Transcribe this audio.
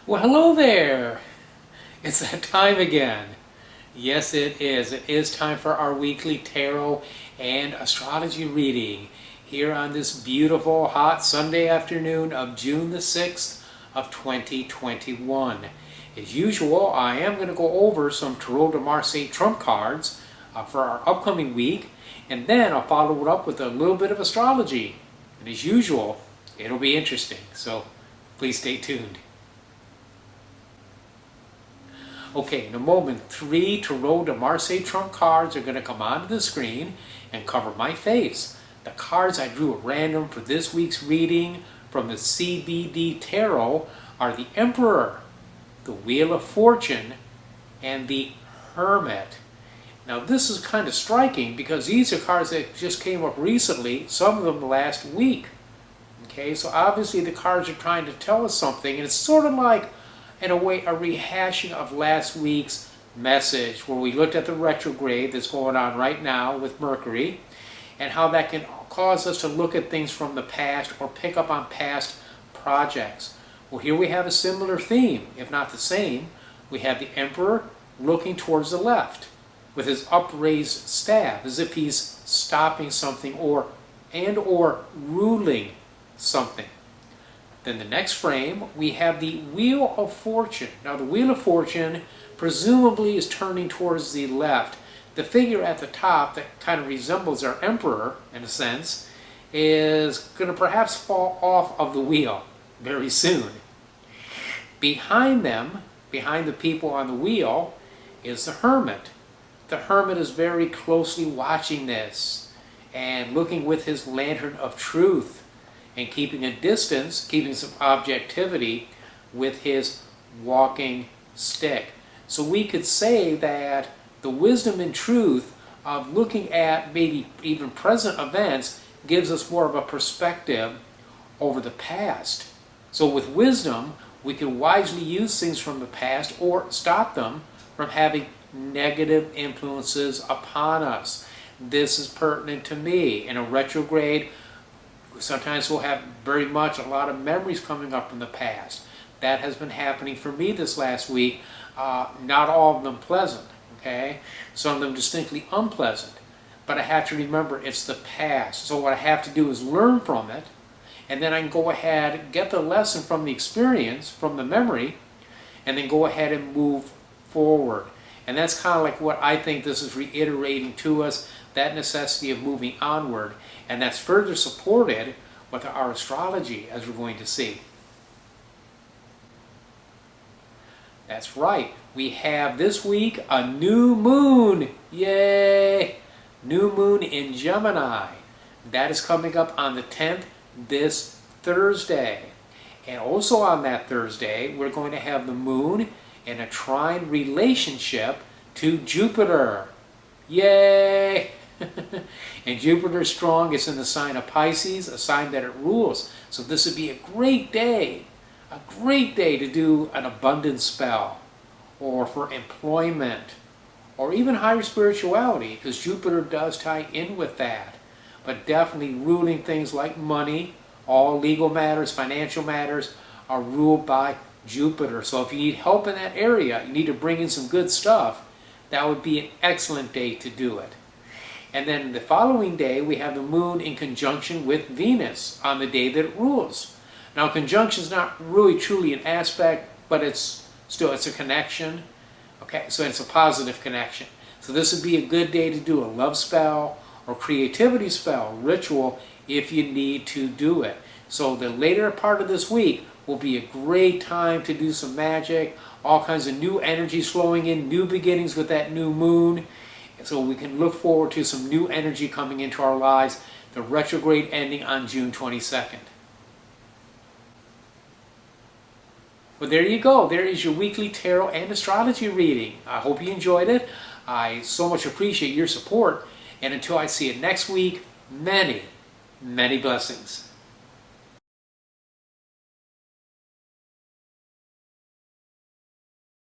Well, hello there. It's that time again. Yes, it is. It is time for our weekly tarot and astrology reading here on this beautiful hot Sunday afternoon of June the 6th of 2021. As usual, I am going to go over some Tarot de Marseille trump cards for our upcoming week, and then I'll follow it up with a little bit of astrology. And as usual, it'll be interesting, so please stay tuned. Okay, in a moment, 3 Tarot de Marseille trump cards are going to come onto the screen and cover my face. The cards I drew at random for this week's reading from the CBD Tarot are the Emperor, the Wheel of Fortune, and the Hermit. Now this is kind of striking because these are cards that just came up recently, some of them last week. Okay, so obviously the cards are trying to tell us something, and it's sort of like, in a way, a rehashing of last week's message where we looked at the retrograde that's going on right now with Mercury and how that can cause us to look at things from the past or pick up on past projects. Well, here we have a similar theme, if not the same. We have the Emperor looking towards the left with his upraised staff as if he's stopping something or ruling something. Then the next frame, we have the Wheel of Fortune. Now the Wheel of Fortune presumably is turning towards the left. The figure at the top that kind of resembles our Emperor, in a sense, is going to perhaps fall off of the wheel very soon. Behind them, behind the people on the wheel, is the Hermit. The Hermit is very closely watching this and looking with his lantern of truth and keeping a distance, keeping some objectivity with his walking stick. So we could say that the wisdom and truth of looking at maybe even present events gives us more of a perspective over the past. So with wisdom, we can wisely use things from the past or stop them from having negative influences upon us. This is pertinent to me. In a retrograde, sometimes we'll have very much a lot of memories coming up from the past. That has been happening for me this last week. Not all of them pleasant, okay? Some of them distinctly unpleasant. But I have to remember it's the past. So what I have to do is learn from it, and then I can go ahead, get the lesson from the experience, from the memory, and then go ahead and move forward. And that's kind of like what I think this is reiterating to us, that necessity of moving onward. And that's further supported with our astrology, as we're going to see. That's right. We have this week a new moon. Yay! New moon in Gemini. That is coming up on the 10th, this Thursday. And also on that Thursday, we're going to have the moon in a trine relationship to Jupiter. Yay! And Jupiter strong is in the sign of Pisces, a sign that it rules. So this would be a great day to do an abundance spell, or for employment, or even higher spirituality, because Jupiter does tie in with that. But definitely ruling things like money, all legal matters, financial matters are ruled by Jupiter. So if you need help in that area, you need to bring in some good stuff, that would be an excellent day to do it. And then the following day, we have the moon in conjunction with Venus on the day that it rules. Now, conjunction is not really truly an aspect, but it's a connection. Okay, so it's a positive connection. So this would be a good day to do a love spell or creativity spell, ritual, if you need to do it. So the later part of this week will be a great time to do some magic, all kinds of new energies flowing in, new beginnings with that new moon. So we can look forward to some new energy coming into our lives, the retrograde ending on June 22nd. Well, there you go. There is your weekly tarot and astrology reading. I hope you enjoyed it. I so much appreciate your support. And until I see you next week, many, many blessings.